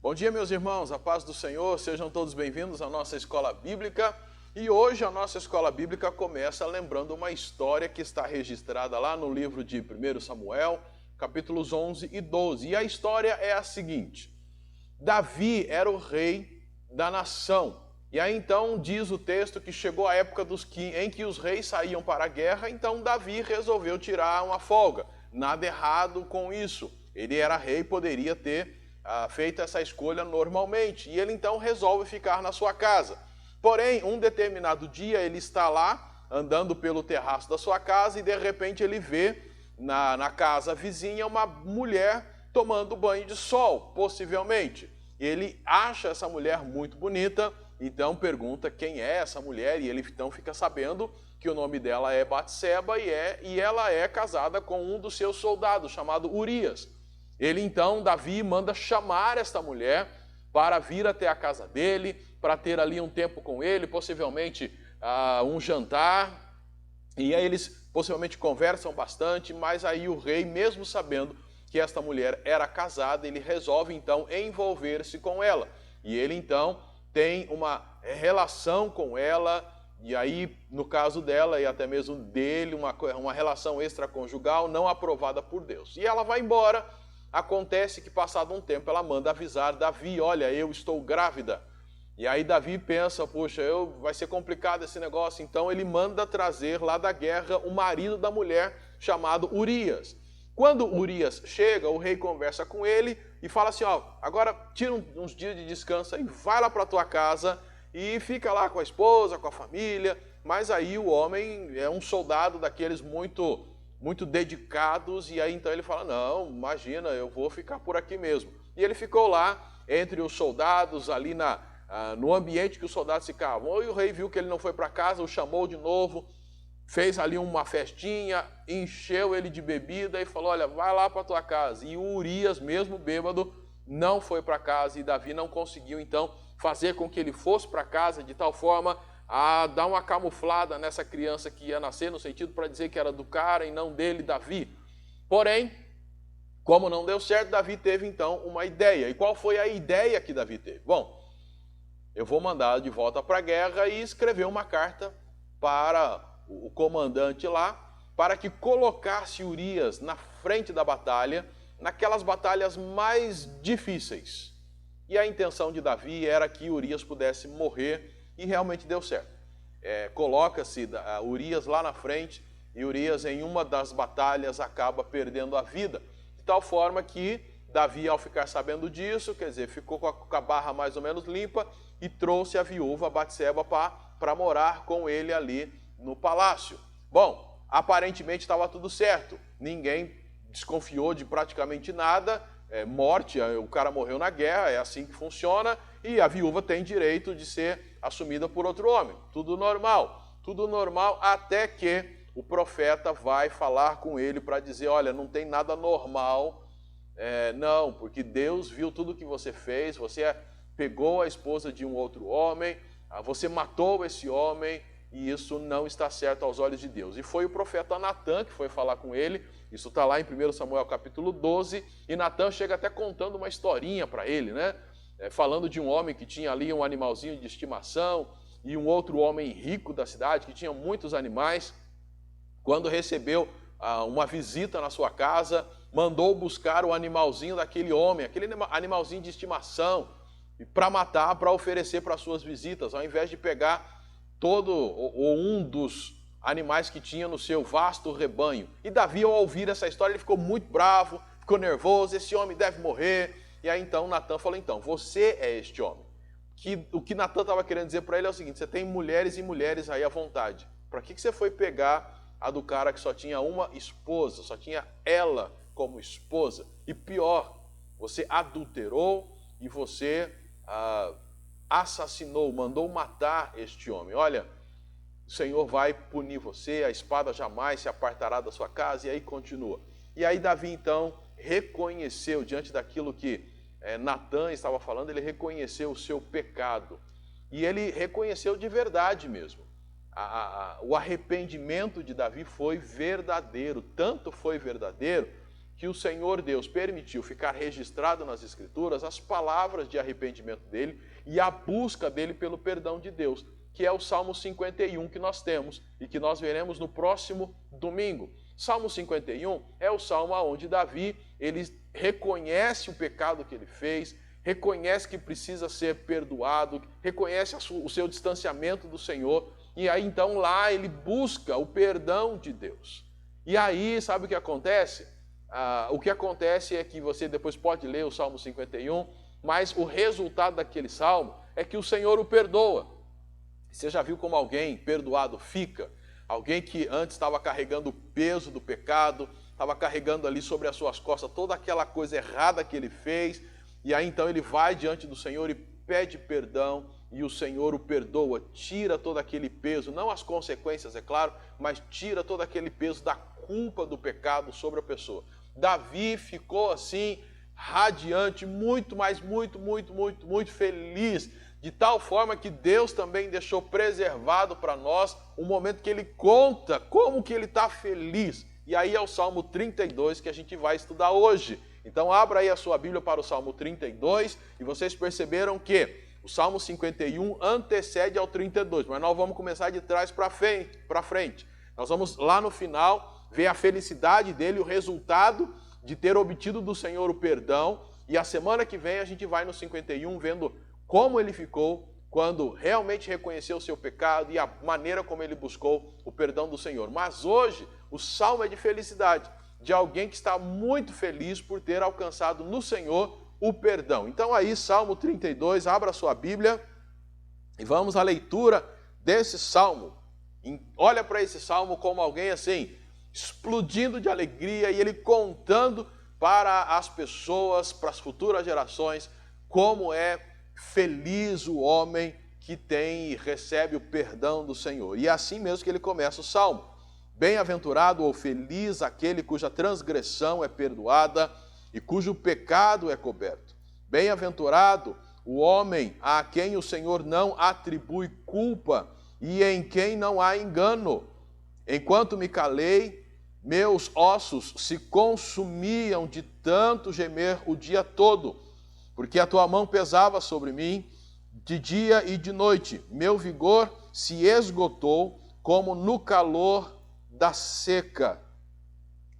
Bom dia, meus irmãos, a paz do Senhor, sejam todos bem-vindos à nossa escola bíblica. E hoje a nossa escola bíblica começa lembrando uma história que está registrada lá no livro de 1 Samuel, capítulos 11 e 12. E a história é a seguinte: Davi era o rei da nação. E aí então diz o texto que chegou a época em que os reis saíam para a guerra, então Davi resolveu tirar uma folga. Nada errado com isso. Ele era rei, poderia ter feito essa escolha normalmente. E ele então resolve ficar na sua casa. Porém, um determinado dia ele está lá, andando pelo terraço da sua casa, e de repente ele vê na casa vizinha uma mulher tomando banho de sol, possivelmente. Ele acha essa mulher muito bonita, então pergunta quem é essa mulher, e ele então fica sabendo que o nome dela é Batseba e ela é casada com um dos seus soldados, chamado Urias. Ele então, Davi, manda chamar esta mulher para vir até a casa dele, para ter ali um tempo com ele, possivelmente um jantar, e aí eles possivelmente conversam bastante, mas aí o rei, mesmo sabendo que esta mulher era casada, ele resolve então envolver-se com ela. E ele então tem uma relação com ela, e aí no caso dela e até mesmo dele, uma relação extraconjugal não aprovada por Deus. E ela vai embora. Acontece que passado um tempo ela manda avisar Davi: olha, eu estou grávida. E aí Davi pensa, puxa, vai ser complicado esse negócio. Então ele manda trazer lá da guerra o marido da mulher, chamado Urias. Quando Urias chega, o rei conversa com ele e fala assim: ó, agora tira uns dias de descanso e vai lá para tua casa e fica lá com a esposa, com a família. Mas aí o homem é um soldado daqueles muito dedicados, e aí então ele fala: não, imagina, eu vou ficar por aqui mesmo. E ele ficou lá entre os soldados, ali no ambiente que os soldados ficavam. E o rei viu que ele não foi para casa, o chamou de novo, fez ali uma festinha, encheu ele de bebida e falou: olha, vai lá para tua casa. E o Urias, mesmo bêbado, não foi para casa, e Davi não conseguiu então fazer com que ele fosse para casa, de tal forma a dar uma camuflada nessa criança que ia nascer, no sentido para dizer que era do cara e não dele, Davi. Porém, como não deu certo, Davi teve então uma ideia. E qual foi a ideia que Davi teve? Bom, eu vou mandar de volta para a guerra e escrever uma carta para o comandante lá, para que colocasse Urias na frente da batalha, naquelas batalhas mais difíceis. E a intenção de Davi era que Urias pudesse morrer, e realmente deu certo. Coloca-se Urias lá na frente, e Urias em uma das batalhas acaba perdendo a vida, de tal forma que Davi, ao ficar sabendo disso, quer dizer, ficou com a barra mais ou menos limpa e trouxe a viúva Batseba para morar com ele ali no palácio. Bom, aparentemente estava tudo certo, ninguém desconfiou de praticamente nada. Morte, o cara morreu na guerra, é assim que funciona, e a viúva tem direito de ser assumida por outro homem. Tudo normal, até que o profeta vai falar com ele para dizer: olha, não tem nada normal, não, porque Deus viu tudo que você fez, você pegou a esposa de um outro homem, você matou esse homem, e isso não está certo aos olhos de Deus. E foi o profeta Natã que foi falar com ele. Isso está lá em 1 Samuel capítulo 12, e Natã chega até contando uma historinha para ele, né? Falando de um homem que tinha ali um animalzinho de estimação, e um outro homem rico da cidade, que tinha muitos animais. Quando recebeu uma visita na sua casa, mandou buscar o animalzinho daquele homem, aquele animalzinho de estimação, para matar, para oferecer para suas visitas, ao invés de pegar todo ou um dos animais que tinha no seu vasto rebanho. E Davi, ao ouvir essa história, ele ficou muito bravo, ficou nervoso: esse homem deve morrer. E aí então Natã falou: então, você é este homem. O que Natã estava querendo dizer para ele é o seguinte: você tem mulheres e mulheres aí à vontade. Para que você foi pegar a do cara que só tinha uma esposa, só tinha ela como esposa? E pior, você adulterou e você assassinou, mandou matar este homem. Olha, o Senhor vai punir você, a espada jamais se apartará da sua casa. E aí continua. E aí Davi então reconheceu, diante daquilo que Natã estava falando, ele reconheceu o seu pecado. E ele reconheceu de verdade mesmo. O arrependimento de Davi foi verdadeiro, tanto foi verdadeiro que o Senhor Deus permitiu ficar registrado nas Escrituras as palavras de arrependimento dele e a busca dele pelo perdão de Deus, que é o Salmo 51 que nós temos e que nós veremos no próximo domingo. Salmo 51 é o salmo onde Davi ele reconhece o pecado que ele fez, reconhece que precisa ser perdoado, reconhece o seu distanciamento do Senhor, e aí então lá ele busca o perdão de Deus. E aí, sabe o que acontece? O que acontece é que você depois pode ler o Salmo 51, mas o resultado daquele salmo é que o Senhor o perdoa. Você já viu como alguém perdoado fica? Alguém que antes estava carregando o peso do pecado, estava carregando ali sobre as suas costas toda aquela coisa errada que ele fez, e aí então ele vai diante do Senhor e pede perdão, e o Senhor o perdoa, tira todo aquele peso, não as consequências, é claro, mas tira todo aquele peso da culpa do pecado sobre a pessoa. Davi ficou assim, radiante, muito feliz, de tal forma que Deus também deixou preservado para nós o momento que ele conta como que ele está feliz. E aí é o Salmo 32 que a gente vai estudar hoje. Então abra aí a sua Bíblia para o Salmo 32 e vocês perceberam que o Salmo 51 antecede ao 32, mas nós vamos começar de trás para frente. Nós vamos lá no final ver a felicidade dele, o resultado de ter obtido do Senhor o perdão. E a semana que vem a gente vai no 51 vendo como ele ficou quando realmente reconheceu o seu pecado e a maneira como ele buscou o perdão do Senhor. Mas hoje o salmo é de felicidade, de alguém que está muito feliz por ter alcançado no Senhor o perdão. Então aí, Salmo 32, abra a sua Bíblia e vamos à leitura desse salmo. Olha para esse salmo como alguém assim, explodindo de alegria e ele contando para as pessoas, para as futuras gerações, como é feliz o homem que tem e recebe o perdão do Senhor. E é assim mesmo que ele começa o salmo. Bem-aventurado ou feliz aquele cuja transgressão é perdoada e cujo pecado é coberto. Bem-aventurado o homem a quem o Senhor não atribui culpa e em quem não há engano. Enquanto me calei, meus ossos se consumiam de tanto gemer o dia todo, porque a tua mão pesava sobre mim de dia e de noite. Meu vigor se esgotou como no calor da seca.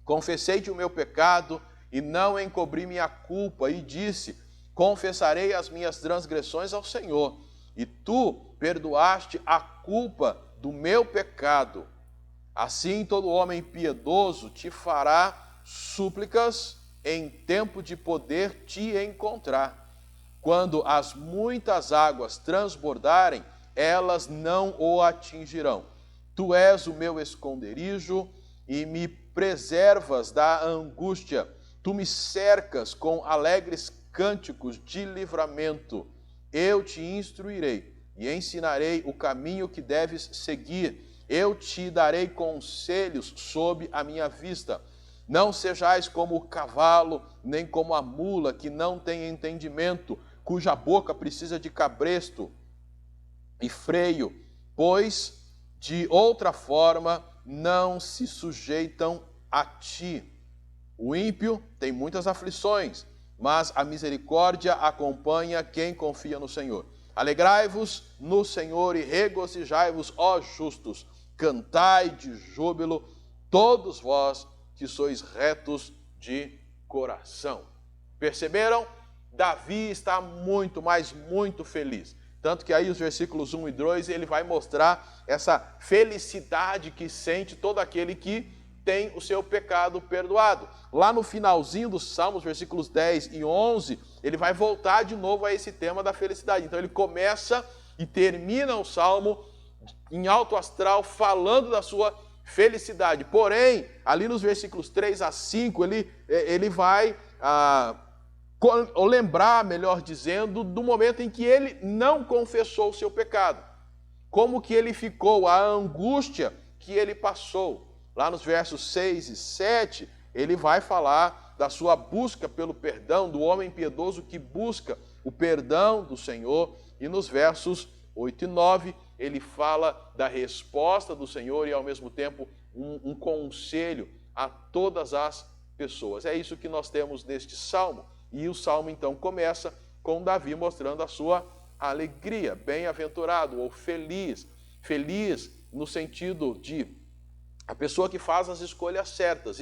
Confessei-te o meu pecado e não encobri minha culpa, e disse, confessarei as minhas transgressões ao Senhor, e tu perdoaste a culpa do meu pecado. Assim todo homem piedoso te fará súplicas em tempo de poder te encontrar. Quando as muitas águas transbordarem, elas não o atingirão. Tu és o meu esconderijo e me preservas da angústia. Tu me cercas com alegres cânticos de livramento. Eu te instruirei e ensinarei o caminho que deves seguir. Eu te darei conselhos sob a minha vista. Não sejais como o cavalo, nem como a mula que não tem entendimento, cuja boca precisa de cabresto e freio, pois de outra forma não se sujeitam a ti. O ímpio tem muitas aflições, mas a misericórdia acompanha quem confia no Senhor. Alegrai-vos no Senhor e regozijai-vos, ó justos. Cantai de júbilo, todos vós que sois retos de coração. Perceberam? Davi está muito, mas muito feliz. Tanto que aí os versículos 1 e 2, ele vai mostrar essa felicidade que sente todo aquele que tem o seu pecado perdoado. Lá no finalzinho dos Salmos, versículos 10 e 11, ele vai voltar de novo a esse tema da felicidade. Então ele começa e termina o Salmo em alto astral, falando da sua felicidade. Porém, ali nos versículos 3 a 5, ele vai lembrar, melhor dizendo, do momento em que ele não confessou o seu pecado. Como que ele ficou, a angústia que ele passou. Lá nos versos 6 e 7, ele vai falar da sua busca pelo perdão, do homem piedoso que busca o perdão do Senhor. E nos versos 8 e 9, ele fala da resposta do Senhor e, ao mesmo tempo, um conselho a todas as pessoas. É isso que nós temos neste salmo. E o salmo então começa com Davi mostrando a sua alegria, bem-aventurado ou feliz. Feliz no sentido de a pessoa que faz as escolhas certas.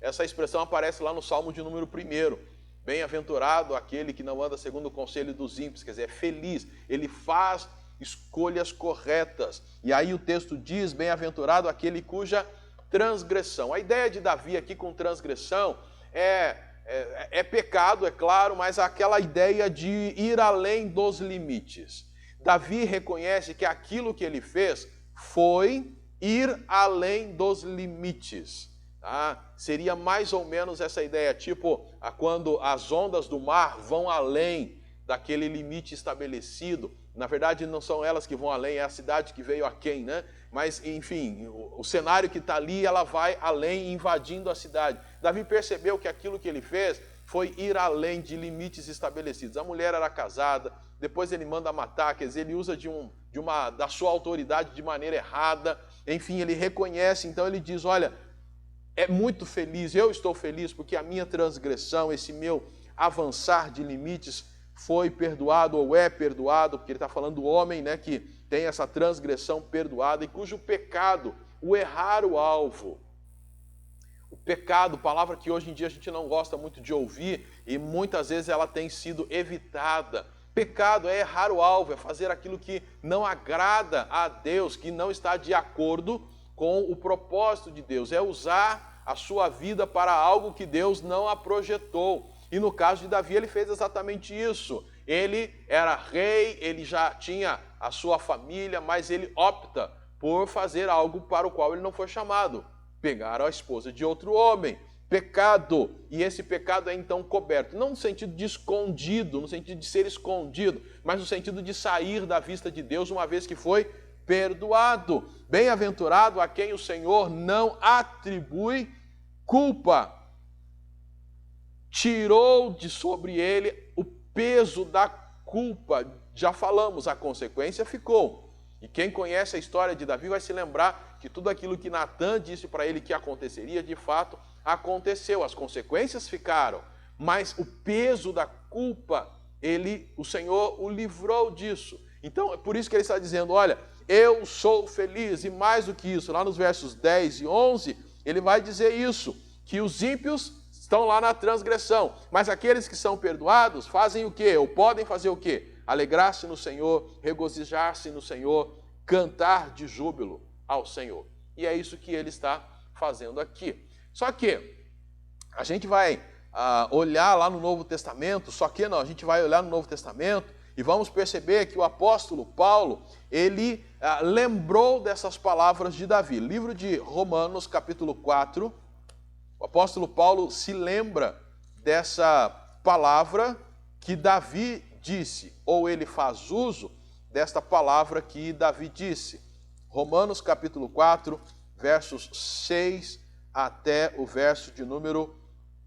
Essa expressão aparece lá no Salmo de número 1. Bem-aventurado aquele que não anda segundo o conselho dos ímpios, quer dizer, é feliz, ele faz escolhas corretas. E aí o texto diz, bem-aventurado aquele cuja transgressão. A ideia de Davi aqui com transgressão é pecado, é claro, mas aquela ideia de ir além dos limites. Davi reconhece que aquilo que ele fez foi ir além dos limites. Tá? Seria mais ou menos essa ideia, tipo quando as ondas do mar vão além daquele limite estabelecido. Na verdade, não são elas que vão além, é a cidade que veio aquém, né? Mas, enfim, o cenário que está ali, ela vai além, invadindo a cidade. Davi percebeu que aquilo que ele fez foi ir além de limites estabelecidos. A mulher era casada, depois ele manda matar, quer dizer, ele usa da sua autoridade de maneira errada. Enfim, ele reconhece, então ele diz, olha, é muito feliz, eu estou feliz porque a minha transgressão, esse meu avançar de limites foi perdoado ou é perdoado, porque ele está falando do homem, né, que tem essa transgressão perdoada e cujo pecado, o errar o alvo. O pecado, palavra que hoje em dia a gente não gosta muito de ouvir e muitas vezes ela tem sido evitada. Pecado é errar o alvo, é fazer aquilo que não agrada a Deus, que não está de acordo com o propósito de Deus, é usar a sua vida para algo que Deus não a projetou. E no caso de Davi, ele fez exatamente isso. Ele era rei, ele já tinha a sua família, mas ele opta por fazer algo para o qual ele não foi chamado. Pegar a esposa de outro homem. Pecado. E esse pecado é então coberto. Não no sentido de escondido, no sentido de ser escondido, mas no sentido de sair da vista de Deus uma vez que foi perdoado. Bem-aventurado a quem o Senhor não atribui culpa. Tirou de sobre ele o peso da culpa. Já falamos, a consequência ficou. E quem conhece a história de Davi vai se lembrar que tudo aquilo que Natã disse para ele que aconteceria, de fato, aconteceu. As consequências ficaram, mas o peso da culpa, o Senhor o livrou disso. Então, é por isso que ele está dizendo, olha, eu sou feliz. E mais do que isso, lá nos versos 10 e 11, ele vai dizer isso, que os ímpios estão lá na transgressão, mas aqueles que são perdoados fazem o quê? Ou podem fazer o quê? Alegrar-se no Senhor, regozijar-se no Senhor, cantar de júbilo ao Senhor. E é isso que ele está fazendo aqui. Só que a gente vai olhar lá no Novo Testamento, a gente vai olhar no Novo Testamento e vamos perceber que o apóstolo Paulo, ele lembrou dessas palavras de Davi. Livro de Romanos, capítulo 4, o apóstolo Paulo se lembra dessa palavra que Davi disse, ou ele faz uso desta palavra que Davi disse. Romanos capítulo 4, versos 6 até o verso de número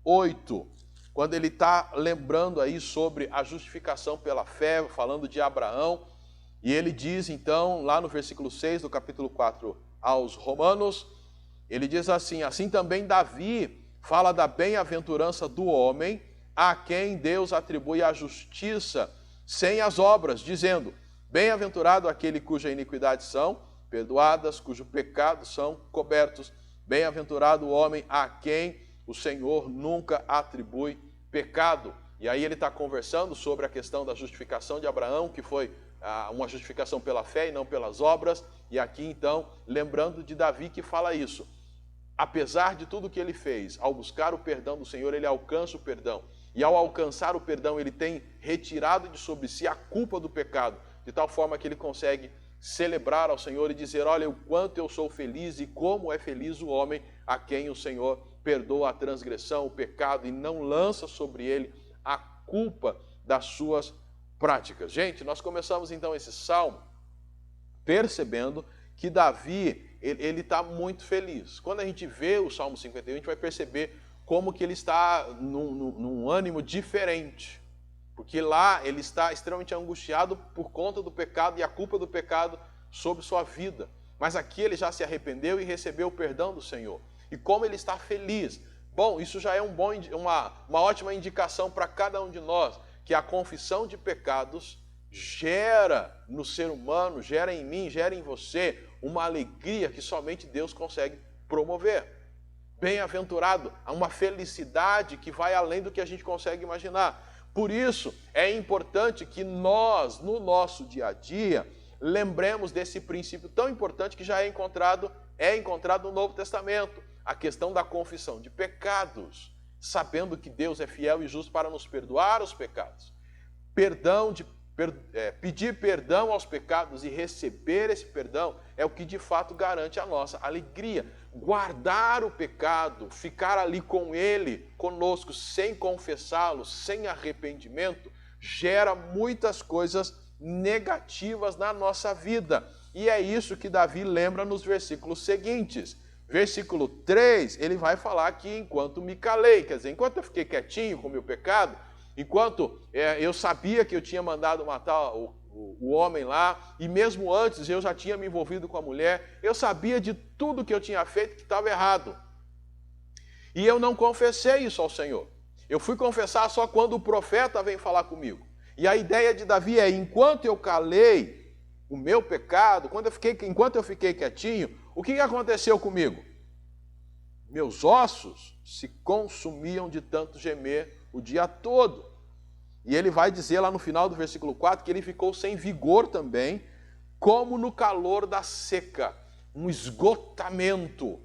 8. Quando ele está lembrando aí sobre a justificação pela fé, falando de Abraão, e ele diz então, lá no versículo 6 do capítulo 4 aos Romanos, ele diz assim, assim também Davi fala da bem-aventurança do homem, a quem Deus atribui a justiça sem as obras, dizendo, bem-aventurado aquele cuja iniquidades são perdoadas, cujo pecado são cobertos, bem-aventurado o homem a quem o Senhor nunca atribui pecado. E aí ele está conversando sobre a questão da justificação de Abraão, que foi uma justificação pela fé e não pelas obras, e aqui então, lembrando de Davi que fala isso. Apesar de tudo que ele fez, ao buscar o perdão do Senhor, ele alcança o perdão. E ao alcançar o perdão, ele tem retirado de sobre si a culpa do pecado, de tal forma que ele consegue celebrar ao Senhor e dizer, olha, o quanto eu sou feliz e como é feliz o homem a quem o Senhor perdoa a transgressão, o pecado e não lança sobre ele a culpa das suas práticas. Gente, nós começamos então esse salmo percebendo que Davi, ele está muito feliz. Quando a gente vê o Salmo 51, a gente vai perceber como que ele está num ânimo diferente. Porque lá ele está extremamente angustiado por conta do pecado e a culpa do pecado sobre sua vida. Mas aqui ele já se arrependeu e recebeu o perdão do Senhor. E como ele está feliz, Bom, isso já é uma ótima indicação para cada um de nós, que a confissão de pecados gera no ser humano, gera em mim, gera em você uma alegria que somente Deus consegue promover. Bem-aventurado, uma felicidade que vai além do que a gente consegue imaginar. Por isso, é importante que nós, no nosso dia a dia, lembremos desse princípio tão importante que já é encontrado no Novo Testamento, a questão da confissão de pecados, sabendo que Deus é fiel e justo para nos perdoar os pecados. Pedir perdão aos pecados e receber esse perdão é o que de fato garante a nossa alegria. Guardar o pecado, ficar ali com ele, conosco, sem confessá-lo, sem arrependimento, gera muitas coisas negativas na nossa vida. E é isso que Davi lembra nos versículos seguintes. Versículo 3, ele vai falar que enquanto me calei, quer dizer, enquanto eu fiquei quietinho com o meu pecado, enquanto eu sabia que eu tinha mandado matar o homem lá, e mesmo antes eu já tinha me envolvido com a mulher, eu sabia de tudo que eu tinha feito que estava errado. E eu não confessei isso ao Senhor. Eu fui confessar só quando o profeta vem falar comigo. E a ideia de Davi é, enquanto eu calei o meu pecado, enquanto eu fiquei quietinho, o que aconteceu comigo? Meus ossos se consumiam de tanto gemer o dia todo. E ele vai dizer lá no final do versículo 4 que ele ficou sem vigor também, como no calor da seca, um esgotamento.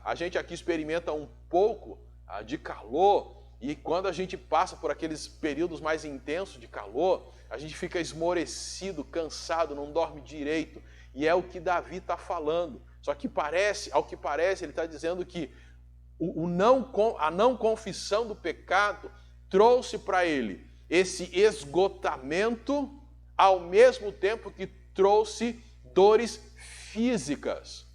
A gente aqui experimenta um pouco de calor, e quando a gente passa por aqueles períodos mais intensos de calor, a gente fica esmorecido, cansado, não dorme direito. E é o que Davi está falando. Só que ao que parece, ele está dizendo que a não confissão do pecado trouxe para ele esse esgotamento, ao mesmo tempo que trouxe dores físicas.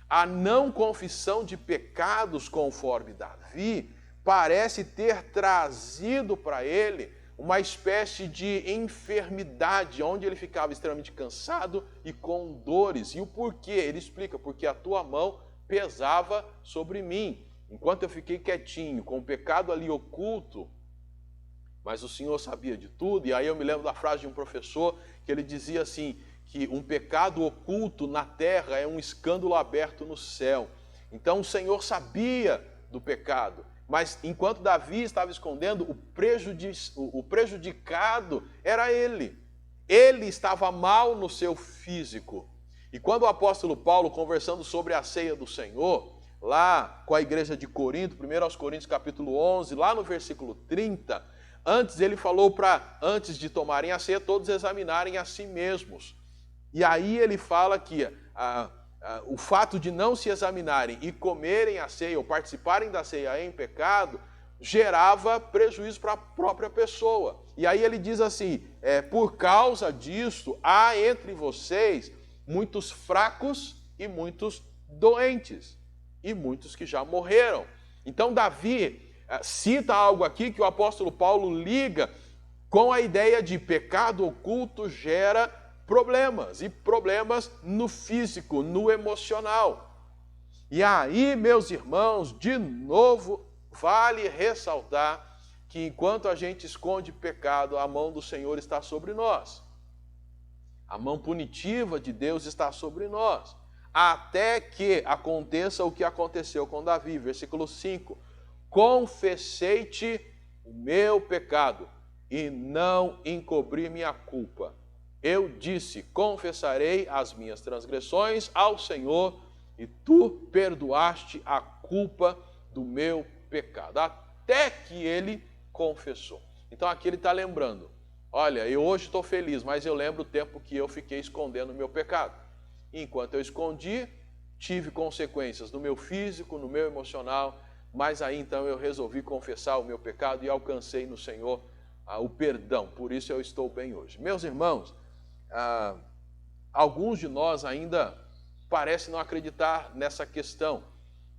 A não confissão de pecados, conforme Davi, parece ter trazido para ele uma espécie de enfermidade, onde ele ficava extremamente cansado e com dores. E o porquê? Ele explica, porque a tua mão pesava sobre mim. Enquanto eu fiquei quietinho, com o pecado ali oculto, mas o Senhor sabia de tudo. E aí eu me lembro da frase de um professor, que ele dizia assim, que um pecado oculto na terra é um escândalo aberto no céu. Então o Senhor sabia do pecado, mas enquanto Davi estava escondendo, o prejudicado era ele. Ele estava mal no seu físico. E quando o apóstolo Paulo, conversando sobre a ceia do Senhor, lá com a igreja de Corinto, 1 Coríntios capítulo 11, lá no versículo 30, antes ele falou para, antes de tomarem a ceia, todos examinarem a si mesmos. E aí ele fala que o fato de não se examinarem e comerem a ceia ou participarem da ceia em pecado gerava prejuízo para a própria pessoa. E aí ele diz assim, por causa disso, há entre vocês muitos fracos e muitos doentes, e muitos que já morreram. Então Davi cita algo aqui que o apóstolo Paulo liga com a ideia de pecado oculto gera problemas, e problemas no físico, no emocional. E aí, meus irmãos, de novo, vale ressaltar que enquanto a gente esconde pecado, a mão do Senhor está sobre nós. A mão punitiva de Deus está sobre nós. Até que aconteça o que aconteceu com Davi, versículo 5. Confessei-te o meu pecado e não encobri minha culpa. Eu disse, confessarei as minhas transgressões ao Senhor e tu perdoaste a culpa do meu pecado. Até que ele confessou. Então aqui ele está lembrando, olha, eu hoje estou feliz, mas eu lembro o tempo que eu fiquei escondendo o meu pecado. E enquanto eu escondi, tive consequências no meu físico, no meu emocional, mas aí então eu resolvi confessar o meu pecado e alcancei no Senhor o perdão. Por isso eu estou bem hoje. Meus irmãos, alguns de nós ainda parecem não acreditar nessa questão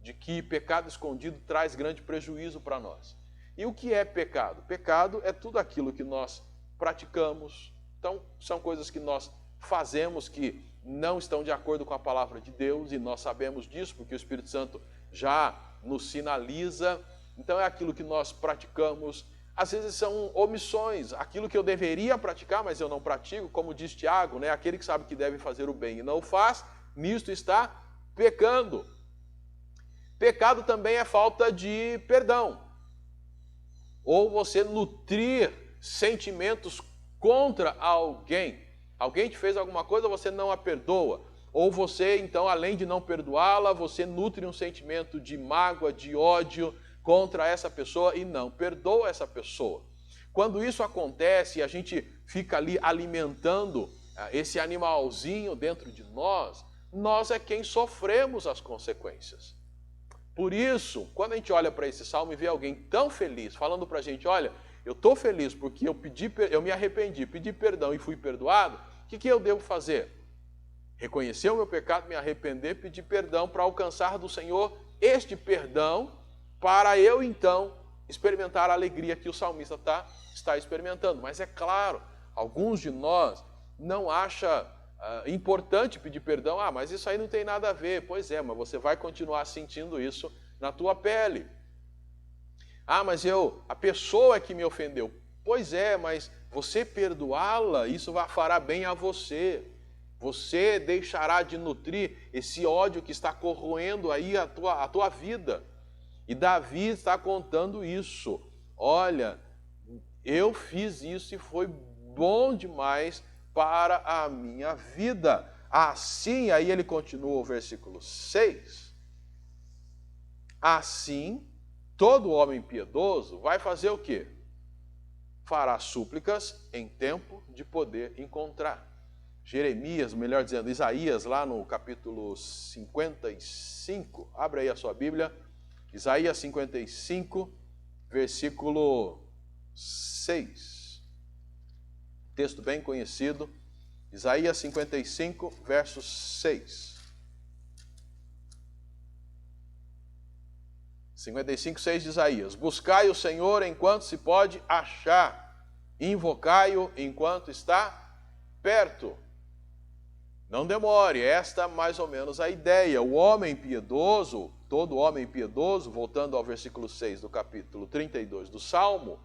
de que pecado escondido traz grande prejuízo para nós. E o que é pecado? Pecado é tudo aquilo que nós praticamos. Então, são coisas que nós fazemos que não estão de acordo com a palavra de Deus, e nós sabemos disso porque o Espírito Santo já nos sinaliza. Então é aquilo que nós praticamos. Às vezes são omissões, aquilo que eu deveria praticar, mas eu não pratico, como diz Tiago, né? Aquele que sabe que deve fazer o bem e não o faz, nisto está pecando. Pecado também é falta de perdão. Ou você nutrir sentimentos contra alguém. Alguém te fez alguma coisa, você não a perdoa. Ou você, então, além de não perdoá-la, você nutre um sentimento de mágoa, de ódio contra essa pessoa e não perdoa essa pessoa. Quando isso acontece e a gente fica ali alimentando esse animalzinho dentro de nós, nós é quem sofremos as consequências. Por isso, quando a gente olha para esse salmo e vê alguém tão feliz, falando para a gente, olha, eu estou feliz porque eu me arrependi, pedi perdão e fui perdoado, o que eu devo fazer? Reconhecer o meu pecado, me arrepender, pedir perdão para alcançar do Senhor este perdão, para eu, então, experimentar a alegria que o salmista está experimentando. Mas é claro, alguns de nós não acham importante pedir perdão. Ah, mas isso aí não tem nada a ver. Pois é, mas você vai continuar sentindo isso na tua pele. Ah, mas a pessoa é que me ofendeu. Pois é, mas você perdoá-la, isso fará bem a você. Você deixará de nutrir esse ódio que está corroendo aí a tua vida. E Davi está contando isso. Olha, eu fiz isso e foi bom demais para a minha vida. Assim, aí ele continua o versículo 6. Assim, todo homem piedoso vai fazer o quê? Fará súplicas em tempo de poder encontrar. Jeremias, melhor dizendo, Isaías, lá no capítulo 55. Abre aí a sua Bíblia. Isaías 55, versículo 6. Texto bem conhecido. Isaías 55, verso 6. 55, 6 de Isaías. Buscai o Senhor enquanto se pode achar. Invocai-o enquanto está perto. Não demore, esta mais ou menos a ideia. O homem piedoso, todo homem piedoso, voltando ao versículo 6 do capítulo 32 do Salmo,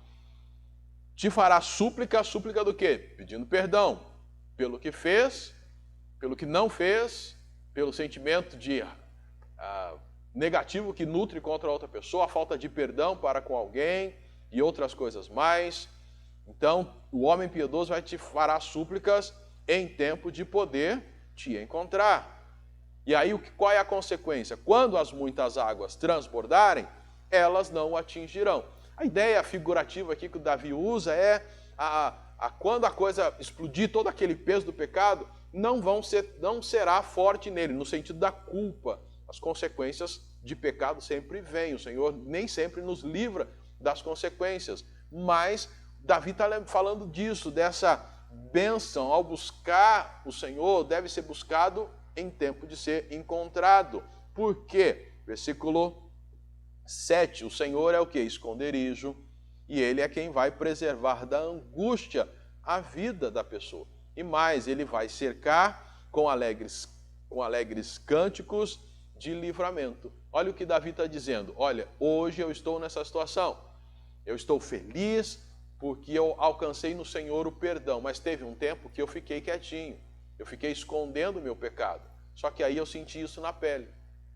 te fará súplica do quê? Pedindo perdão pelo que fez, pelo que não fez, pelo sentimento de negativo que nutre contra outra pessoa, a falta de perdão para com alguém e outras coisas mais. Então, o homem piedoso vai te fará súplicas em tempo de poder te encontrar. E aí, qual é a consequência? Quando as muitas águas transbordarem, elas não o atingirão. A ideia figurativa aqui que o Davi usa é quando a coisa explodir, todo aquele peso do pecado, não será forte nele, no sentido da culpa. As consequências de pecado sempre vêm. O Senhor nem sempre nos livra das consequências. Mas Davi está falando disso, dessa bênção. Ao buscar o Senhor, deve ser buscado em tempo de ser encontrado. Por quê? Versículo 7. O Senhor é o quê? Esconderijo. E Ele é quem vai preservar da angústia a vida da pessoa. E mais, Ele vai cercar com alegres cânticos de livramento. Olha o que Davi está dizendo. Olha, hoje eu estou nessa situação. Eu estou feliz porque eu alcancei no Senhor o perdão. Mas teve um tempo que eu fiquei quietinho. Eu fiquei escondendo o meu pecado. Só que aí eu senti isso na pele.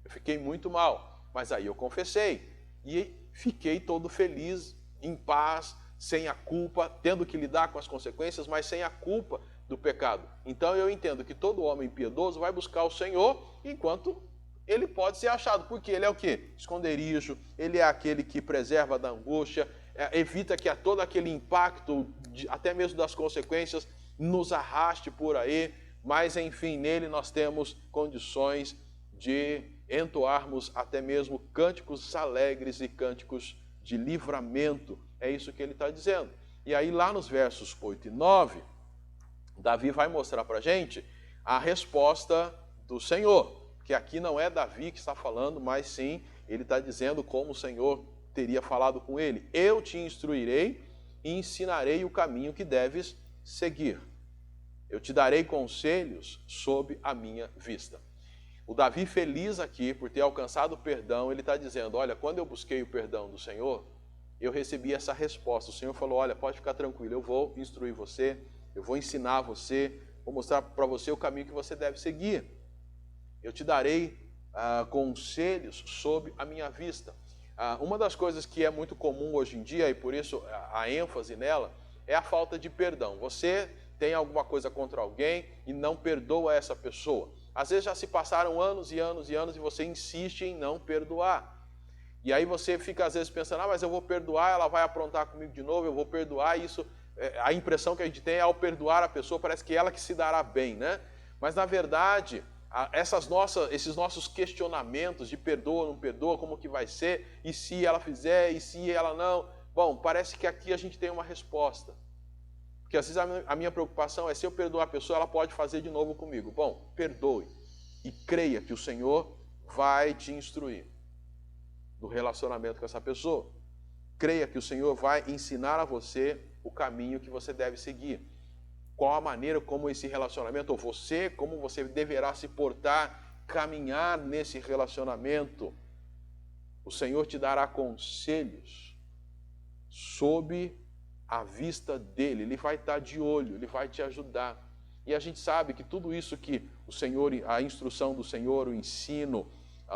Eu fiquei muito mal. Mas aí eu confessei. E fiquei todo feliz, em paz, sem a culpa, tendo que lidar com as consequências, mas sem a culpa do pecado. Então eu entendo que todo homem piedoso vai buscar o Senhor enquanto ele pode ser achado. Porque ele é o quê? Esconderijo. Ele é aquele que preserva da angústia, evita que todo aquele impacto, até mesmo das consequências, nos arraste por aí. Mas, enfim, nele nós temos condições de entoarmos até mesmo cânticos alegres e cânticos de livramento. É isso que ele está dizendo. E aí, lá nos versos 8 e 9, Davi vai mostrar para a gente a resposta do Senhor. Que aqui não é Davi que está falando, mas sim, ele está dizendo como o Senhor teria falado com ele. Eu te instruirei e ensinarei o caminho que deves seguir. Eu te darei conselhos sob a minha vista. O Davi feliz aqui por ter alcançado o perdão, ele está dizendo, olha, quando eu busquei o perdão do Senhor, eu recebi essa resposta. O Senhor falou, olha, pode ficar tranquilo, eu vou instruir você, eu vou ensinar você, vou mostrar para você o caminho que você deve seguir. Eu te darei conselhos sob a minha vista. Uma das coisas que é muito comum hoje em dia, e por isso a ênfase nela, é a falta de perdão. Você tem alguma coisa contra alguém e não perdoa essa pessoa. Às vezes já se passaram anos e anos e anos e você insiste em não perdoar. E aí você fica às vezes pensando, mas eu vou perdoar, ela vai aprontar comigo de novo, eu vou perdoar, isso, a impressão que a gente tem é ao perdoar a pessoa, parece que ela que se dará bem, né? Mas na verdade, esses nossos questionamentos de perdoa ou não perdoa, como que vai ser, e se ela fizer, e se ela não, bom, parece que aqui a gente tem uma resposta. Porque às vezes a minha preocupação é se eu perdoar a pessoa, ela pode fazer de novo comigo. Bom, perdoe e creia que o Senhor vai te instruir no relacionamento com essa pessoa. Creia que o Senhor vai ensinar a você o caminho que você deve seguir. Qual a maneira como esse relacionamento, ou você, como você deverá se portar, caminhar nesse relacionamento. O Senhor te dará conselhos sob a vista dele, ele vai estar de olho, ele vai te ajudar. E a gente sabe que tudo isso que o Senhor, a instrução do Senhor, o ensino,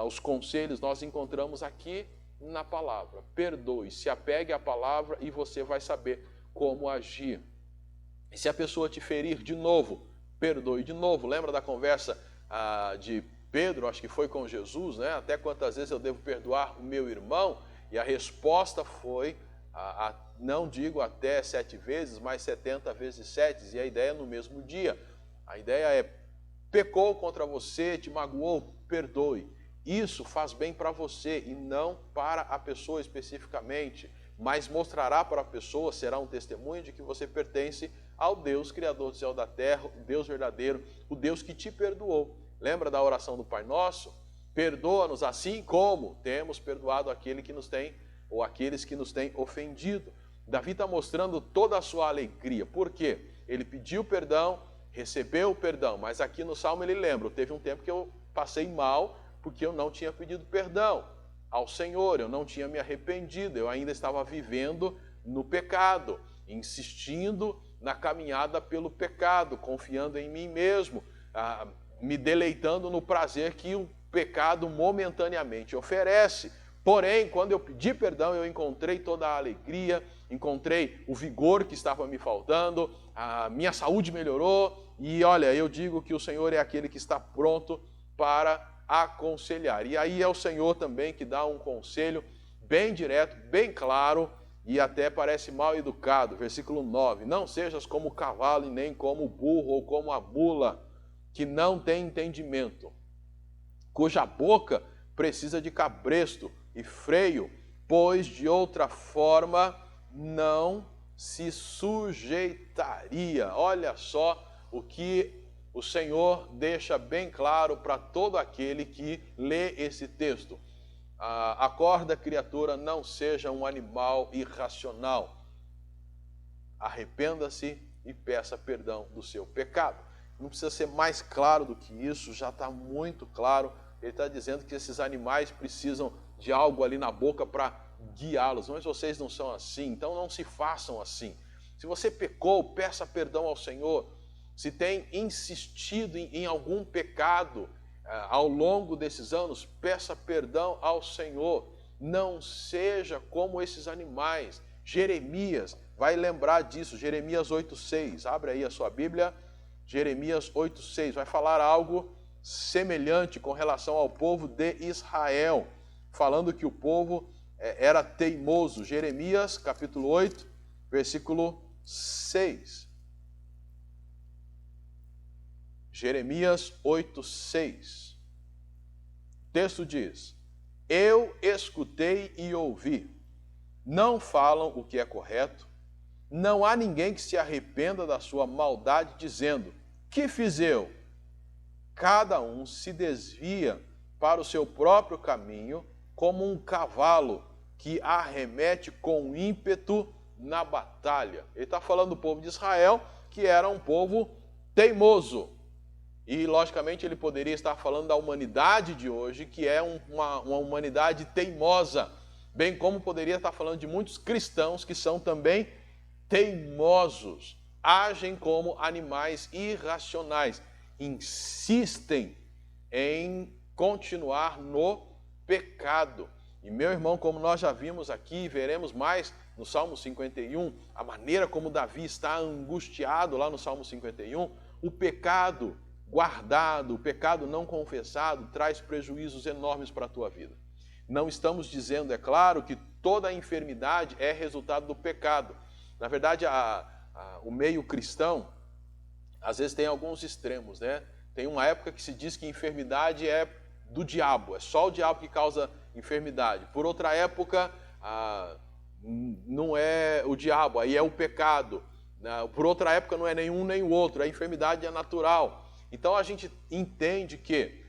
os conselhos, nós encontramos aqui na palavra. Perdoe, se apegue à palavra e você vai saber como agir. E se a pessoa te ferir de novo, perdoe de novo. Lembra da conversa de Pedro, acho que foi com Jesus, né? Até quantas vezes eu devo perdoar o meu irmão? E a resposta foi, não digo até 7 vezes, mas 70 vezes 7, e a ideia é no mesmo dia. A ideia é, pecou contra você, te magoou, perdoe. Isso faz bem para você e não para a pessoa especificamente, mas mostrará para a pessoa, será um testemunho de que você pertence ao Deus, Criador do céu e da terra, o Deus verdadeiro, o Deus que te perdoou. Lembra da oração do Pai Nosso? Perdoa-nos assim como temos perdoado aquele que nos tem, ou aqueles que nos têm ofendido. Davi está mostrando toda a sua alegria. Por quê? Ele pediu perdão, recebeu o perdão, mas aqui no Salmo ele lembra, teve um tempo que eu passei mal porque eu não tinha pedido perdão ao Senhor, eu não tinha me arrependido, eu ainda estava vivendo no pecado, insistindo na caminhada pelo pecado, confiando em mim mesmo, me deleitando no prazer que o pecado momentaneamente oferece. Porém, quando eu pedi perdão, eu encontrei toda a alegria, encontrei o vigor que estava me faltando, a minha saúde melhorou, e olha, eu digo que o Senhor é aquele que está pronto para aconselhar. E aí é o Senhor também que dá um conselho bem direto, bem claro, e até parece mal educado. Versículo 9, não sejas como o cavalo e nem como o burro ou como a mula, que não tem entendimento, cuja boca precisa de cabresto e freio, pois de outra forma não se sujeitaria. Olha só o que o Senhor deixa bem claro para todo aquele que lê esse texto. Acorda, criatura, não seja um animal irracional. Arrependa-se e peça perdão do seu pecado. Não precisa ser mais claro do que isso, já está muito claro. Ele está dizendo que esses animais precisam de algo ali na boca para guiá-los, mas vocês não são assim, então não se façam assim. Se você pecou, peça perdão ao Senhor. Se tem insistido em algum pecado ao longo desses anos, peça perdão ao Senhor. Não seja como esses animais. Jeremias vai lembrar disso, Jeremias 8,6. Abre aí a sua Bíblia, Jeremias 8,6. Vai falar algo semelhante com relação ao povo de Israel, falando que o povo era teimoso. Jeremias, capítulo 8, versículo 6. Jeremias 8,6. O texto diz: eu escutei e ouvi, não falam o que é correto, não há ninguém que se arrependa da sua maldade, dizendo: que fiz eu? Cada um se desvia para o seu próprio caminho, como um cavalo que arremete com ímpeto na batalha. Ele está falando do povo de Israel, que era um povo teimoso. E, logicamente, ele poderia estar falando da humanidade de hoje, que é uma humanidade teimosa, bem como poderia estar falando de muitos cristãos que são também teimosos, agem como animais irracionais, insistem em continuar no pecado. E, meu irmão, como nós já vimos aqui e veremos mais no Salmo 51, a maneira como Davi está angustiado lá no Salmo 51, o pecado guardado, o pecado não confessado, traz prejuízos enormes para a tua vida. Não estamos dizendo, é claro, que toda a enfermidade é resultado do pecado. Na verdade, o meio cristão, às vezes tem alguns extremos, né? Tem uma época que se diz que enfermidade é do diabo, é só o diabo que causa enfermidade. Por outra época, não é o diabo, aí é o pecado. Por outra época, não é nenhum nem o outro, a enfermidade é natural. Então a gente entende que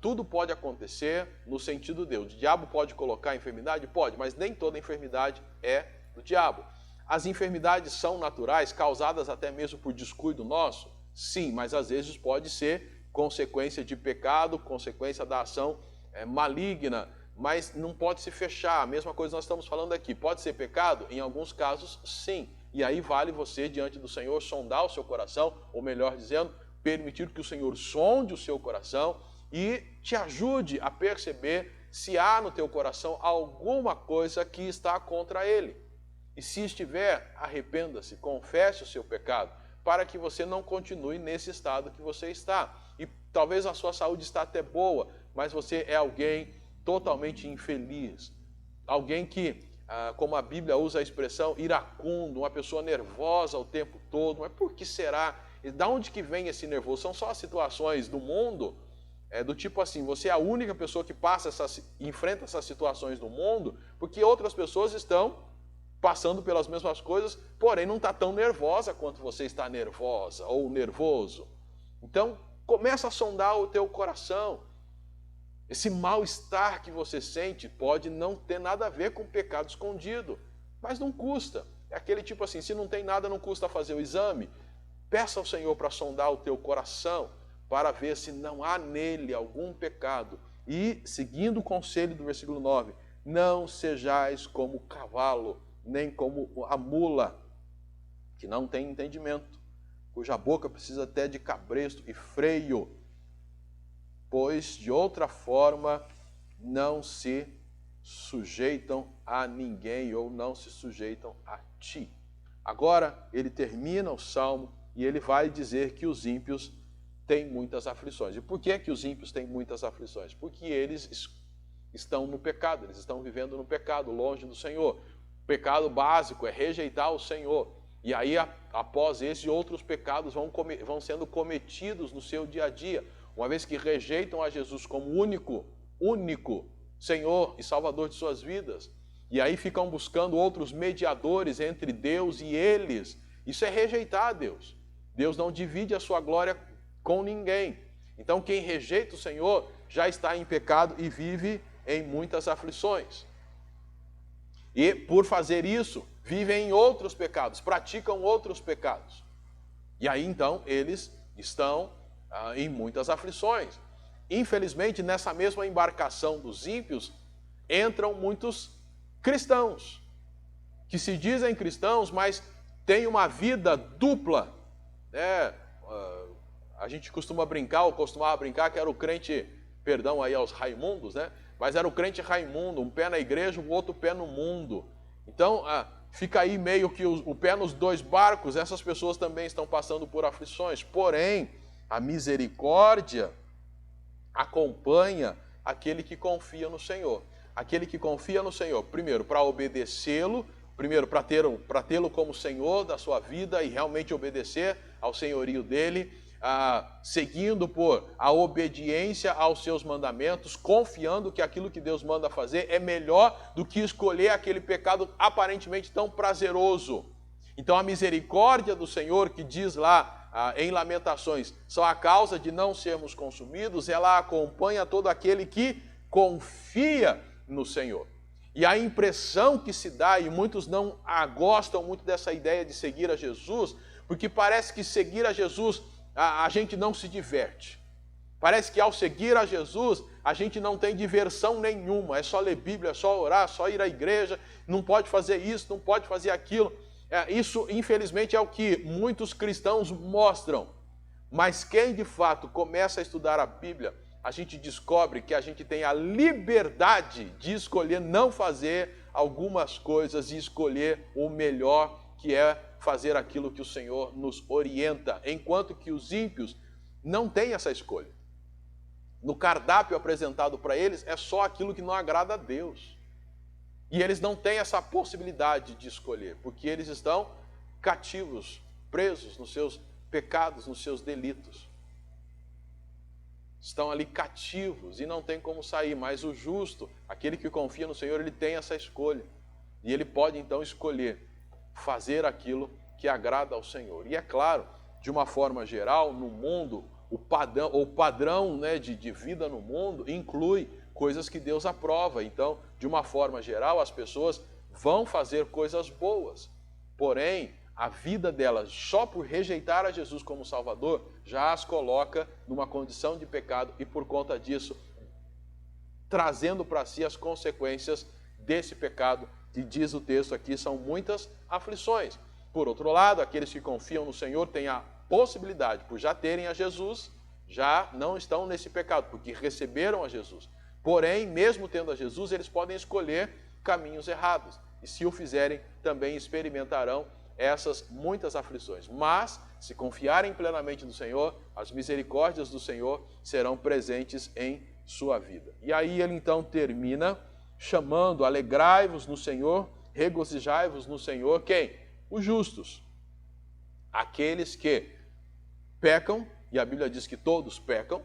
tudo pode acontecer no sentido de Deus. O diabo pode colocar enfermidade? Pode, mas nem toda enfermidade é do diabo. As enfermidades são naturais, causadas até mesmo por descuido nosso? Sim, mas às vezes pode ser consequência de pecado, consequência da ação maligna, mas não pode se fechar. A mesma coisa nós estamos falando aqui. Pode ser pecado? Em alguns casos, sim. E aí vale você, diante do Senhor, sondar o seu coração, ou melhor dizendo, permitir que o Senhor sonde o seu coração e te ajude a perceber se há no teu coração alguma coisa que está contra Ele. E se estiver, arrependa-se, confesse o seu pecado, para que você não continue nesse estado que você está. E talvez a sua saúde está até boa, mas você é alguém totalmente infeliz. Alguém que, como a Bíblia usa a expressão, iracundo, uma pessoa nervosa o tempo todo. Mas por que será? E de onde que vem esse nervoso? São só as situações do mundo? Do tipo assim, você é a única pessoa que enfrenta essas situações do mundo, porque outras pessoas estão passando pelas mesmas coisas, porém não está tão nervosa quanto você está nervosa ou nervoso. Então, começa a sondar o teu coração. Esse mal-estar que você sente pode não ter nada a ver com pecado escondido, mas não custa. É aquele tipo assim, se não tem nada, não custa fazer o exame. Peça ao Senhor para sondar o teu coração, para ver se não há nele algum pecado. E, seguindo o conselho do versículo 9, não sejais como o cavalo, nem como a mula, que não tem entendimento, cuja boca precisa até de cabresto e freio, pois de outra forma não se sujeitam a ninguém ou não se sujeitam a ti. Agora ele termina o salmo e ele vai dizer que os ímpios têm muitas aflições. E por que os ímpios têm muitas aflições? Porque eles estão no pecado, eles estão vivendo no pecado, longe do Senhor. O pecado básico é rejeitar o Senhor. E aí, após esse, outros pecados vão sendo cometidos no seu dia a dia, uma vez que rejeitam a Jesus como único Senhor e Salvador de suas vidas. E aí ficam buscando outros mediadores entre Deus e eles. Isso é rejeitar a Deus. Deus não divide a sua glória com ninguém. Então, quem rejeita o Senhor já está em pecado e vive em muitas aflições. E, por fazer isso, vivem em outros pecados, praticam outros pecados. E aí, então, eles estão em muitas aflições. Infelizmente, nessa mesma embarcação dos ímpios, entram muitos cristãos, que se dizem cristãos, mas têm uma vida dupla. A gente costumava brincar que era o crente, perdão aí aos raimundos, né? Mas era o crente raimundo, um pé na igreja, o outro pé no mundo. Então, fica aí meio que o pé nos dois barcos, essas pessoas também estão passando por aflições. Porém, a misericórdia acompanha aquele que confia no Senhor. Aquele que confia no Senhor, primeiro, para obedecê-lo, primeiro, para tê-lo como Senhor da sua vida e realmente obedecer ao senhorio dele, seguindo por a obediência aos seus mandamentos, confiando que aquilo que Deus manda fazer é melhor do que escolher aquele pecado aparentemente tão prazeroso. Então a misericórdia do Senhor, que diz lá em Lamentações, são a causa de não sermos consumidos, ela acompanha todo aquele que confia no Senhor. E a impressão que se dá, e muitos não gostam muito dessa ideia de seguir a Jesus, porque parece que seguir a Jesus a gente não se diverte. Parece que ao seguir a Jesus, a gente não tem diversão nenhuma. É só ler Bíblia, é só orar, é só ir à igreja, não pode fazer isso, não pode fazer aquilo. Isso, infelizmente, é o que muitos cristãos mostram. Mas quem de fato começa a estudar a Bíblia, a gente descobre que a gente tem a liberdade de escolher não fazer algumas coisas e escolher o melhor, que é fazer aquilo que o Senhor nos orienta, enquanto que os ímpios não têm essa escolha. No cardápio apresentado para eles é só aquilo que não agrada a Deus. E eles não têm essa possibilidade de escolher, porque eles estão cativos, presos nos seus pecados, nos seus delitos. Estão ali cativos e não tem como sair, mas o justo, aquele que confia no Senhor, ele tem essa escolha. E ele pode então escolher fazer aquilo que agrada ao Senhor. E é claro, de uma forma geral, no mundo, o padrão de vida no mundo inclui coisas que Deus aprova. Então, de uma forma geral, as pessoas vão fazer coisas boas. Porém, a vida delas, só por rejeitar a Jesus como Salvador, já as coloca numa condição de pecado e, por conta disso, trazendo para si as consequências desse pecado, que diz o texto aqui, são muitas aflições. Por outro lado, aqueles que confiam no Senhor têm a possibilidade, por já terem a Jesus, já não estão nesse pecado, porque receberam a Jesus. Porém, mesmo tendo a Jesus, eles podem escolher caminhos errados. E se o fizerem, também experimentarão essas muitas aflições. Mas, se confiarem plenamente no Senhor, as misericórdias do Senhor serão presentes em sua vida. E aí ele então termina chamando: alegrai-vos no Senhor, regozijai-vos no Senhor. Quem? Os justos. Aqueles que pecam, e a Bíblia diz que todos pecam,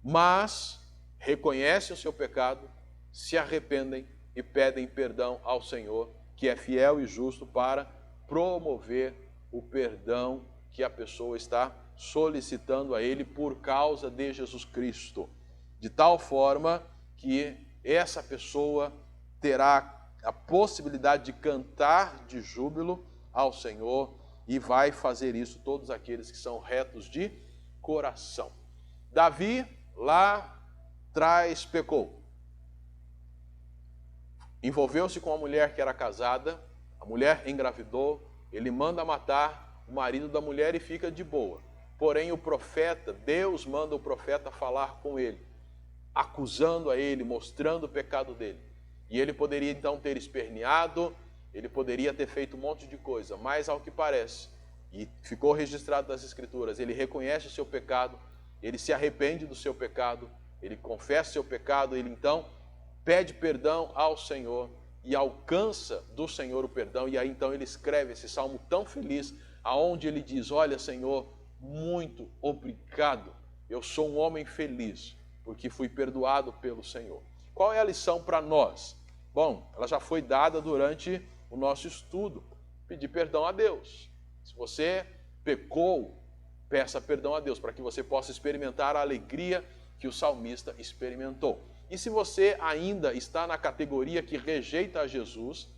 mas reconhecem o seu pecado, se arrependem e pedem perdão ao Senhor, que é fiel e justo para promover o perdão que a pessoa está solicitando a Ele por causa de Jesus Cristo. De tal forma que essa pessoa terá a possibilidade de cantar de júbilo ao Senhor, e vai fazer isso todos aqueles que são retos de coração. Davi, lá atrás, pecou. Envolveu-se com uma mulher que era casada, a mulher engravidou, ele manda matar o marido da mulher e fica de boa. Porém, o profeta, Deus manda o profeta falar com ele, acusando a ele, mostrando o pecado dele. E ele poderia então ter esperneado, ele poderia ter feito um monte de coisa, mas ao que parece, e ficou registrado nas Escrituras, ele reconhece o seu pecado, ele se arrepende do seu pecado, ele confessa o seu pecado, ele então pede perdão ao Senhor e alcança do Senhor o perdão. E aí então ele escreve esse salmo tão feliz, aonde ele diz: olha, Senhor, muito obrigado, eu sou um homem feliz, porque fui perdoado pelo Senhor. Qual é a lição para nós? Bom, ela já foi dada durante o nosso estudo: pedir perdão a Deus. Se você pecou, peça perdão a Deus, para que você possa experimentar a alegria que o salmista experimentou. E se você ainda está na categoria que rejeita a Jesus,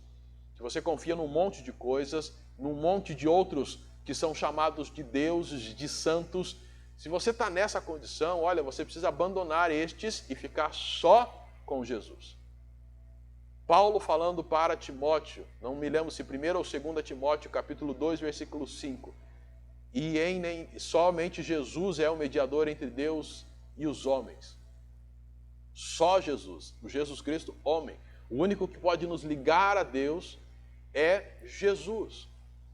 que você confia num monte de coisas, num monte de outros que são chamados de deuses, de santos, se você está nessa condição, olha, você precisa abandonar estes e ficar só com Jesus. Paulo falando para Timóteo, não me lembro se 1 ou 2 Timóteo, capítulo 2, versículo 5, somente Jesus é o mediador entre Deus e os homens. Só Jesus, o Jesus Cristo, homem. O único que pode nos ligar a Deus é Jesus.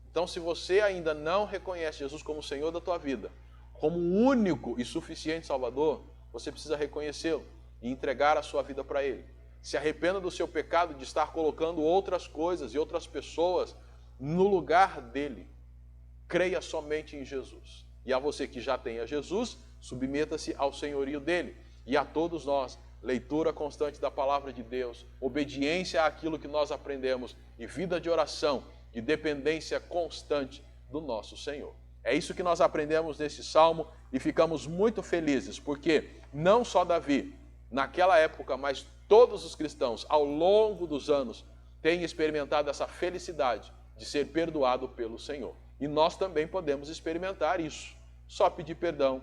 Então, se você ainda não reconhece Jesus como Senhor da tua vida, como o único e suficiente Salvador, você precisa reconhecê-lo e entregar a sua vida para Ele. Se arrependa do seu pecado de estar colocando outras coisas e outras pessoas no lugar dele. Creia somente em Jesus. E a você que já tem a Jesus, submeta-se ao senhorio dele. E a todos nós, leitura constante da palavra de Deus, obediência àquilo que nós aprendemos e vida de oração e dependência constante do nosso Senhor. É isso que nós aprendemos nesse salmo e ficamos muito felizes, porque não só Davi, naquela época, mas todos os cristãos, ao longo dos anos, têm experimentado essa felicidade de ser perdoado pelo Senhor. E nós também podemos experimentar isso. só pedir perdão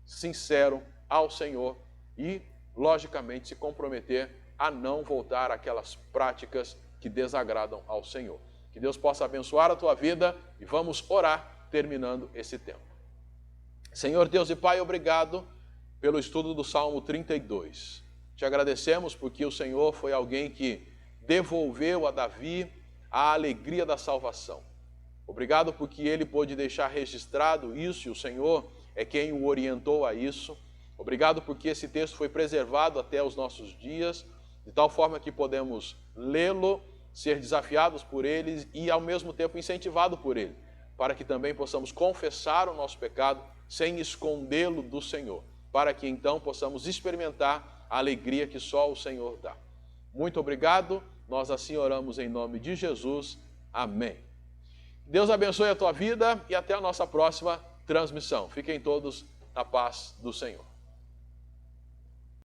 sincero ao Senhor e, logicamente, se comprometer a não voltar àquelas práticas que desagradam ao Senhor. Que Deus possa abençoar a tua vida e vamos orar terminando esse tempo. Senhor Deus e Pai, obrigado pelo estudo do Salmo 32. Te agradecemos porque o Senhor foi alguém que devolveu a Davi a alegria da salvação. Obrigado porque ele pôde deixar registrado isso e o Senhor é quem o orientou a isso. Obrigado porque esse texto foi preservado até os nossos dias, de tal forma que podemos lê-lo, ser desafiados por ele e ao mesmo tempo incentivado por ele, para que também possamos confessar o nosso pecado sem escondê-lo do Senhor, para que então possamos experimentar a alegria que só o Senhor dá. Muito obrigado, nós assim oramos em nome de Jesus. Amém. Deus abençoe a tua vida e até a nossa próxima transmissão. Fiquem todos na paz do Senhor.